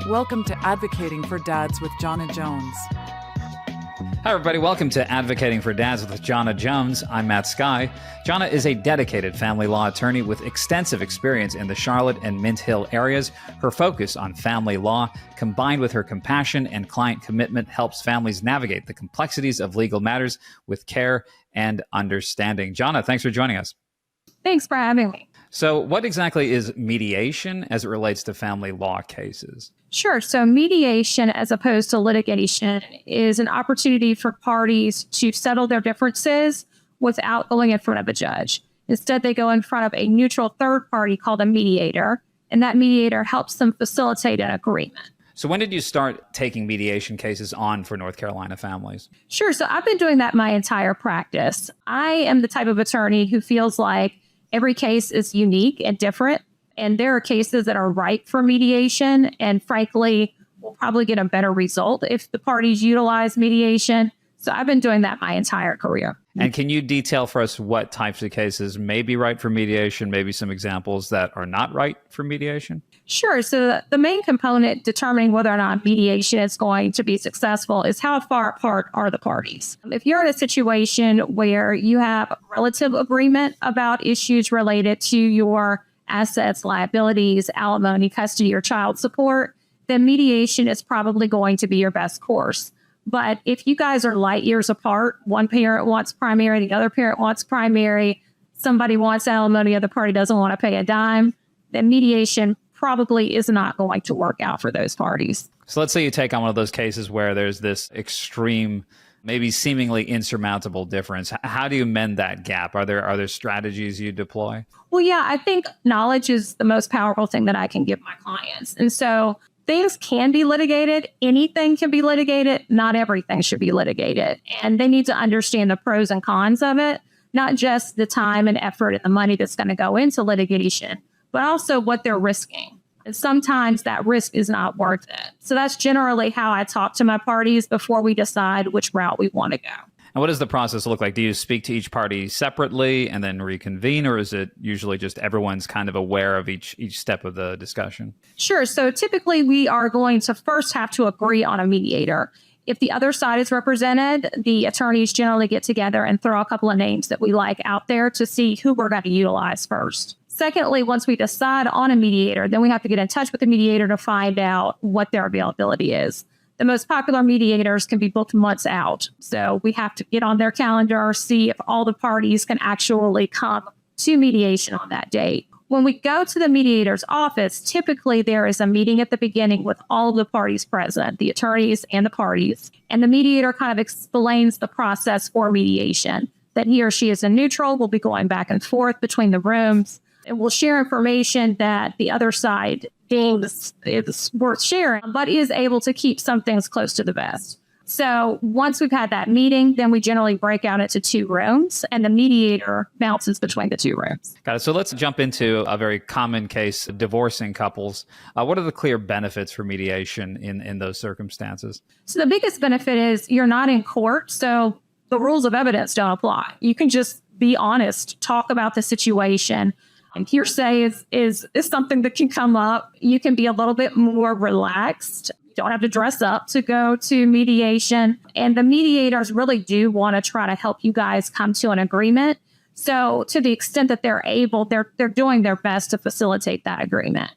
Welcome to Advocating for Dads with Jana Jones. Hi, everybody. Welcome to Advocating for Dads with Jana Jones. I'm Matt Skye. Jana is a dedicated family law attorney with extensive experience in the Charlotte and Mint Hill areas. Her focus on family law, combined with her compassion and client commitment, helps families navigate the complexities of legal matters with care and understanding. Jana, thanks for joining us. Thanks for having me. So what exactly is mediation as it relates to family law cases? Sure. So mediation, as opposed to litigation, is an opportunity for parties to settle their differences without going in front of a judge. Instead, they go in front of a neutral third party called a mediator, and that mediator helps them facilitate an agreement. So when did you start taking mediation cases on for North Carolina families? Sure. So I've been doing that my entire practice. I am the type of attorney who feels like every case is unique and different. And there are cases that are ripe for mediation and frankly, will probably get a better result if the parties utilize mediation. So I've been doing that my entire career. And can you detail for us what types of cases may be right for mediation, maybe some examples that are not right for mediation? Sure. So the main component determining whether or not mediation is going to be successful is how far apart are the parties. If you're in a situation where you have relative agreement about issues related to your assets, liabilities, alimony, custody, or child support, then mediation is probably going to be your best course. But if you guys are light years apart, one parent wants primary, the other parent wants primary, somebody wants alimony, the other party doesn't want to pay a dime, then mediation probably is not going to work out for those parties. So let's say you take on one of those cases where there's this extreme, maybe seemingly insurmountable difference. How do you mend that gap? Are there strategies you deploy? Well, yeah, I think knowledge is the most powerful thing that I can give my clients. And so things can be litigated. Anything can be litigated. Not everything should be litigated. And they need to understand the pros and cons of it, not just the time and effort and the money that's going to go into litigation, but also what they're risking. And sometimes that risk is not worth it. So that's generally how I talk to my parties before we decide which route we want to go. And what does the process look like? Do you speak to each party separately and then reconvene, or is it usually just everyone's kind of aware of each step of the discussion? Sure. So typically we are going to first have to agree on a mediator. If the other side is represented, the attorneys generally get together and throw a couple of names that we like out there to see who we're going to utilize first. Secondly, once we decide on a mediator, then we have to get in touch with the mediator to find out what their availability is. The most popular mediators can be booked months out. So we have to get on their calendar, see if all the parties can actually come to mediation on that date. When we go to the mediator's office, typically there is a meeting at the beginning with all of the parties present, the attorneys and the parties. And the mediator kind of explains the process for mediation, that he or she is a neutral, will be going back and forth between the rooms, and will share information that the other side deems is worth sharing, but is able to keep some things close to the vest. So once we've had that meeting, then we generally break out into two rooms and the mediator bounces between the two rooms. Got it. So let's jump into a very common case, divorcing couples. What are the clear benefits for mediation in those circumstances? So the biggest benefit is you're not in court, so the rules of evidence don't apply. You can just be honest, talk about the situation. And hearsay is something that can come up. You can be a little bit more relaxed. You don't have to dress up to go to mediation. And the mediators really do want to try to help you guys come to an agreement. So to the extent that they're able, they're doing their best to facilitate that agreement.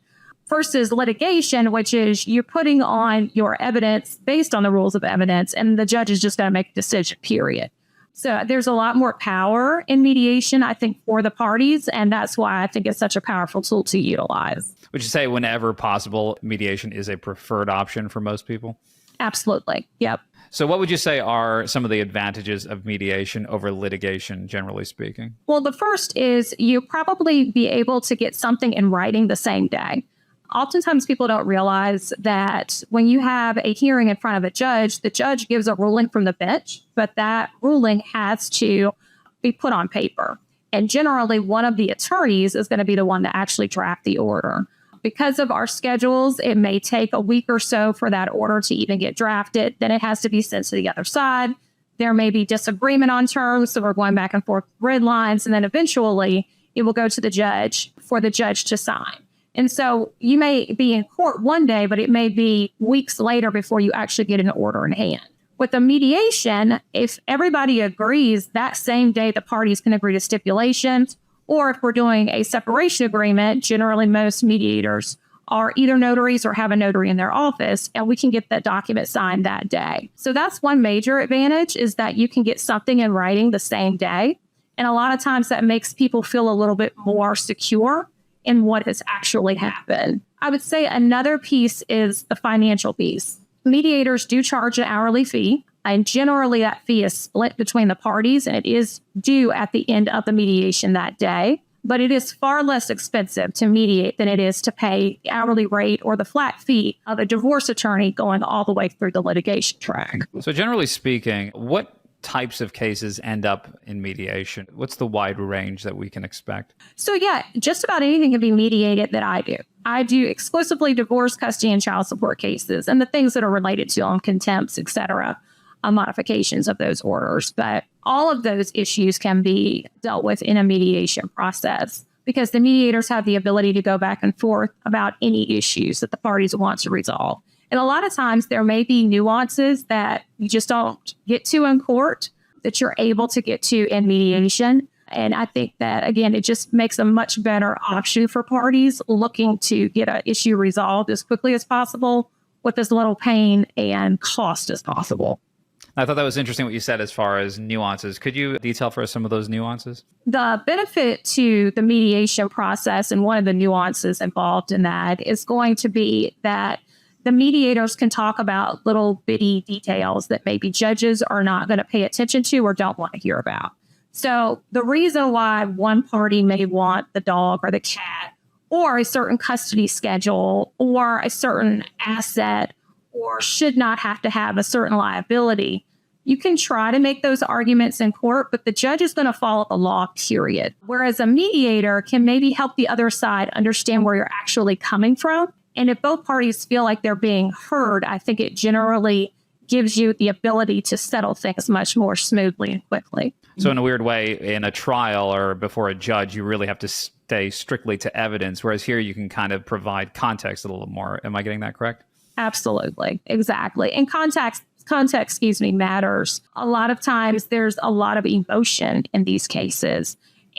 Versus litigation, which is you're putting on your evidence based on the rules of evidence, and the judge is just going to make a decision, period. So there's a lot more power in mediation, I think, for the parties. And that's why I think it's such a powerful tool to utilize. Would you say whenever possible, mediation is a preferred option for most people? Absolutely. Yep. So what would you say are some of the advantages of mediation over litigation, generally speaking? Well, the first is you probably be able to get something in writing the same day. Oftentimes people don't realize that when you have a hearing in front of a judge, the judge gives a ruling from the bench, but that ruling has to be put on paper. And generally, one of the attorneys is going to be the one to actually draft the order. Because of our schedules, it may take a week or so for that order to even get drafted. Then it has to be sent to the other side. There may be disagreement on terms, so we're going back and forth grid lines, and then eventually it will go to the judge for the judge to sign. And so you may be in court one day, but it may be weeks later before you actually get an order in hand. With a mediation, if everybody agrees that same day, the parties can agree to stipulations, or if we're doing a separation agreement, generally most mediators are either notaries or have a notary in their office, and we can get that document signed that day. So that's one major advantage, is that you can get something in writing the same day. And a lot of times that makes people feel a little bit more secure in what has actually happened. I would say another piece is the financial piece. Mediators do charge an hourly fee, and generally that fee is split between the parties, and it is due at the end of the mediation that day. But it is far less expensive to mediate than it is to pay the hourly rate or the flat fee of a divorce attorney going all the way through the litigation track. So generally speaking, what types of cases end up in mediation? What's the wide range that we can expect? So yeah, just about anything can be mediated that I do. I do exclusively divorce, custody, and child support cases, and the things that are related to them, contempts, etc., modifications of those orders. But all of those issues can be dealt with in a mediation process, because the mediators have the ability to go back and forth about any issues that the parties want to resolve. And a lot of times there may be nuances that you just don't get to in court that you're able to get to in mediation. And I think that, again, it just makes a much better option for parties looking to get an issue resolved as quickly as possible with as little pain and cost as possible. I thought that was interesting what you said as far as nuances. Could you detail for us some of those nuances? The benefit to the mediation process, and one of the nuances involved in that, is going to be that the mediators can talk about little bitty details that maybe judges are not going to pay attention to or don't want to hear about. So the reason why one party may want the dog or the cat or a certain custody schedule or a certain asset or should not have to have a certain liability, you can try to make those arguments in court, but the judge is going to follow the law, period. Whereas a mediator can maybe help the other side understand where you're actually coming from. And if both parties feel like they're being heard, I think it generally gives you the ability to settle things much more smoothly and quickly. So in a weird way, in a trial or before a judge, you really have to stay strictly to evidence, whereas here you can kind of provide context a little more. Am I getting that correct? Absolutely. Exactly. And context, matters. A lot of times there's a lot of emotion in these cases,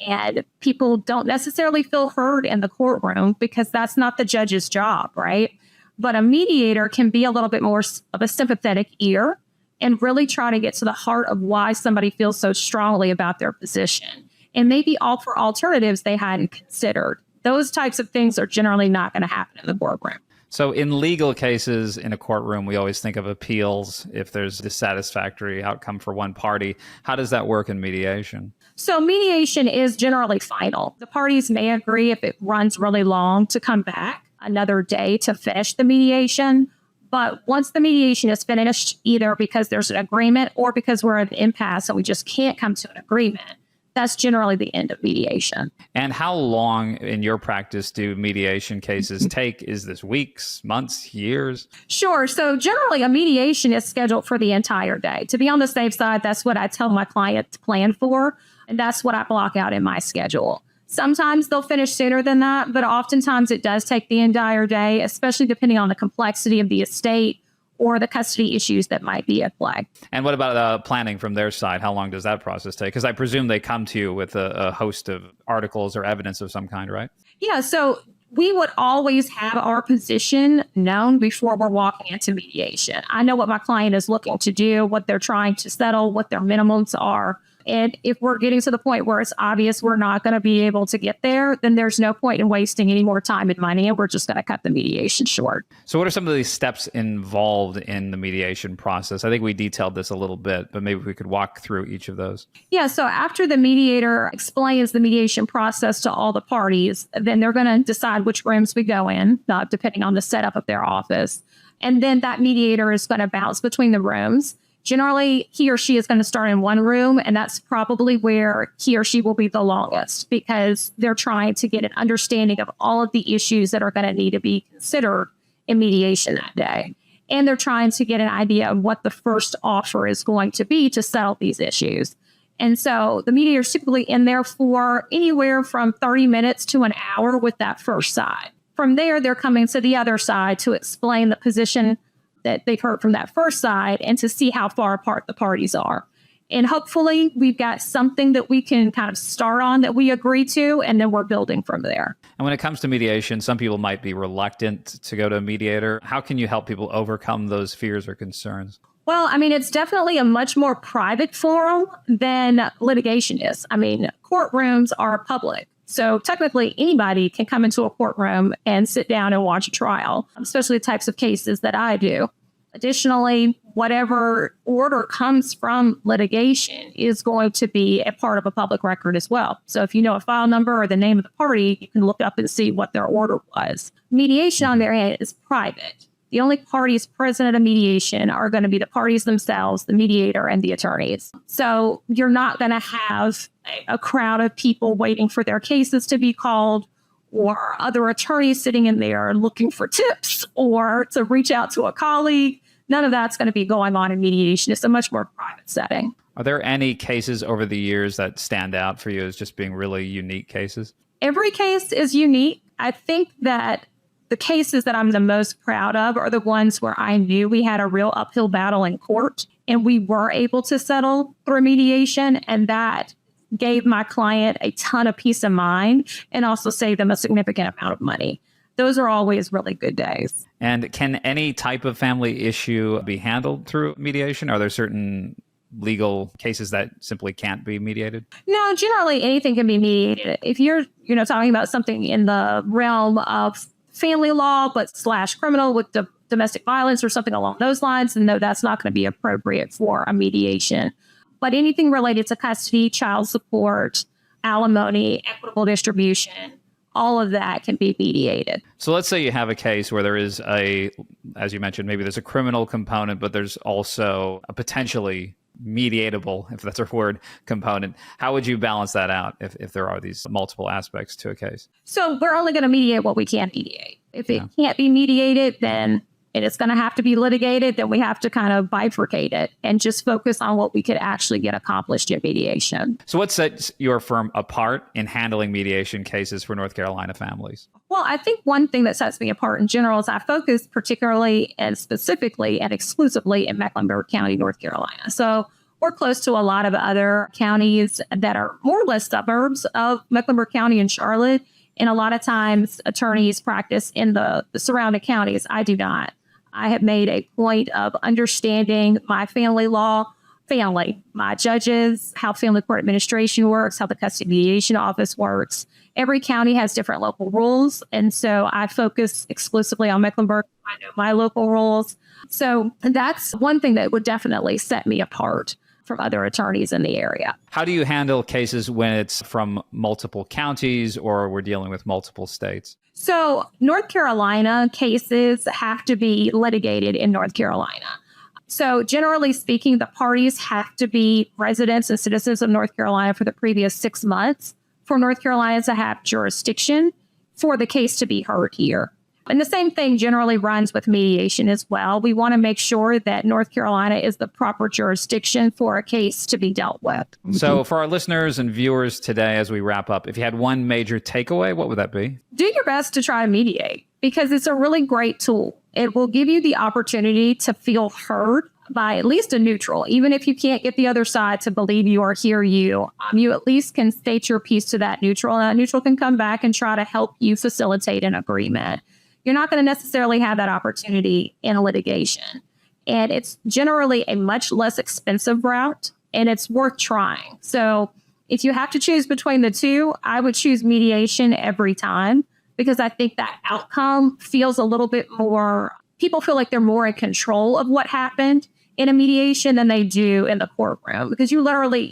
and people don't necessarily feel heard in the courtroom because that's not the judge's job, right? But a mediator can be a little bit more of a sympathetic ear and really try to get to the heart of why somebody feels so strongly about their position, and maybe offer alternatives they hadn't considered. Those types of things are generally not going to happen in the courtroom. So in legal cases in a courtroom, we always think of appeals if there's a dissatisfactory outcome for one party. How does that work in mediation? So mediation is generally final. The parties may agree, if it runs really long, to come back another day to finish the mediation. But once the mediation is finished, either because there's an agreement or because we're at an impasse and we just can't come to an agreement, that's generally the end of mediation. And how long in your practice do mediation cases take? Is this weeks, months, years? Sure. So generally a mediation is scheduled for the entire day. To be on the safe side, that's what I tell my client to plan for. And that's what I block out in my schedule. Sometimes they'll finish sooner than that, but oftentimes it does take the entire day, especially depending on the complexity of the estate or the custody issues that might be at play. And what about planning from their side? How long does that process take? Because I presume they come to you with a host of articles or evidence of some kind, right? Yeah, so we would always have our position known before we're walking into mediation. I know what my client is looking to do, what they're trying to settle, what their minimums are. And if we're getting to the point where it's obvious we're not going to be able to get there, then there's no point in wasting any more time and money, and we're just going to cut the mediation short. So what are some of these steps involved in the mediation process? I think we detailed this a little bit, but maybe we could walk through each of those. Yeah, so after the mediator explains the mediation process to all the parties, then they're going to decide which rooms we go in, depending on the setup of their office. And then that mediator is going to bounce between the rooms. Generally, he or she is going to start in one room, and that's probably where he or she will be the longest because they're trying to get an understanding of all of the issues that are going to need to be considered in mediation that day. And they're trying to get an idea of what the first offer is going to be to settle these issues. And so the mediator is typically in there for anywhere from 30 minutes to an hour with that first side. From there, they're coming to the other side to explain the position that they've heard from that first side and to see how far apart the parties are. And hopefully we've got something that we can kind of start on that we agree to, and then we're building from there. And when it comes to mediation, some people might be reluctant to go to a mediator. How can you help people overcome those fears or concerns? Well, I mean, it's definitely a much more private forum than litigation is. I mean, courtrooms are public. So technically, anybody can come into a courtroom and sit down and watch a trial, especially the types of cases that I do. Additionally, whatever order comes from litigation is going to be a part of a public record as well. So if you know a file number or the name of the party, you can look up and see what their order was. Mediation, on their hand, is private. The only parties present at a mediation are going to be the parties themselves, the mediator, and the attorneys. So you're not going to have a crowd of people waiting for their cases to be called, or other attorneys sitting in there looking for tips or to reach out to a colleague. None of that's going to be going on in mediation. It's a much more private setting. Are there any cases over the years that stand out for you as just being really unique cases? Every case is unique. I think that the cases that I'm the most proud of are the ones where I knew we had a real uphill battle in court and we were able to settle through mediation, and that gave my client a ton of peace of mind and also saved them a significant amount of money. Those are always really good days. And can any type of family issue be handled through mediation? Are there certain legal cases that simply can't be mediated? No, generally anything can be mediated. If you're, talking about something in the realm of family law, but / criminal with domestic violence or something along those lines, then no, that's not going to be appropriate for a mediation. But anything related to custody, child support, alimony, equitable distribution, all of that can be mediated. So let's say you have a case where there is as you mentioned, maybe there's a criminal component, but there's also a potentially mediatable, if that's a word, component. How would you balance that out if there are these multiple aspects to a case? So we're only going to mediate what we can mediate. If it can't be mediated, then and it's going to have to be litigated, then we have to kind of bifurcate it and just focus on what we could actually get accomplished in mediation. So what sets your firm apart in handling mediation cases for North Carolina families? Well, I think one thing that sets me apart in general is I focus particularly and specifically and exclusively in Mecklenburg County, North Carolina. So we're close to a lot of other counties that are more or less suburbs of Mecklenburg County and Charlotte. And a lot of times attorneys practice in the surrounding counties. I do not. I have made a point of understanding my family law, my judges, how family court administration works, how the custody mediation office works. Every county has different local rules. And so I focus exclusively on Mecklenburg. I know my local rules. So that's one thing that would definitely set me apart from other attorneys in the area. How do you handle cases when it's from multiple counties or we're dealing with multiple states? So North Carolina cases have to be litigated in North Carolina. So generally speaking, the parties have to be residents and citizens of North Carolina for the previous 6 months for North Carolina to have jurisdiction for the case to be heard here. And the same thing generally runs with mediation as well. We want to make sure that North Carolina is the proper jurisdiction for a case to be dealt with. So for our listeners and viewers today, as we wrap up, if you had one major takeaway, what would that be? Do your best to try to mediate because it's a really great tool. It will give you the opportunity to feel heard by at least a neutral. Even if you can't get the other side to believe you or hear you, you at least can state your piece to that neutral. And that neutral can come back and try to help you facilitate an agreement. You're not going to necessarily have that opportunity in a litigation. And it's generally a much less expensive route, and it's worth trying. So if you have to choose between the two, I would choose mediation every time because I think that outcome feels a little bit more, people feel like they're more in control of what happened in a mediation than they do in the courtroom because you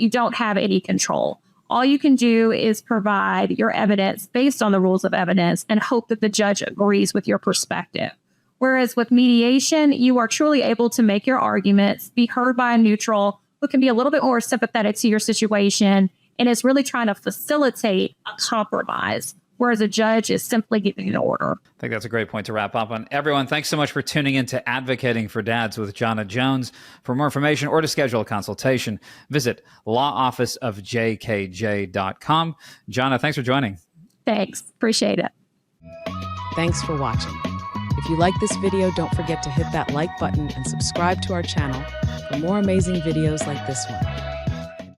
don't have any control. All you can do is provide your evidence based on the rules of evidence and hope that the judge agrees with your perspective. Whereas with mediation, you are truly able to make your arguments, be heard by a neutral who can be a little bit more sympathetic to your situation and is really trying to facilitate a compromise, whereas a judge is simply giving an order. I think that's a great point to wrap up on. Everyone, thanks so much for tuning in to Advocating for Dads with Jana Jones. For more information or to schedule a consultation, visit lawofficeofjkj.com. Jana, thanks for joining. Thanks. Appreciate it. Thanks for watching. If you like this video, don't forget to hit that like button and subscribe to our channel for more amazing videos like this one.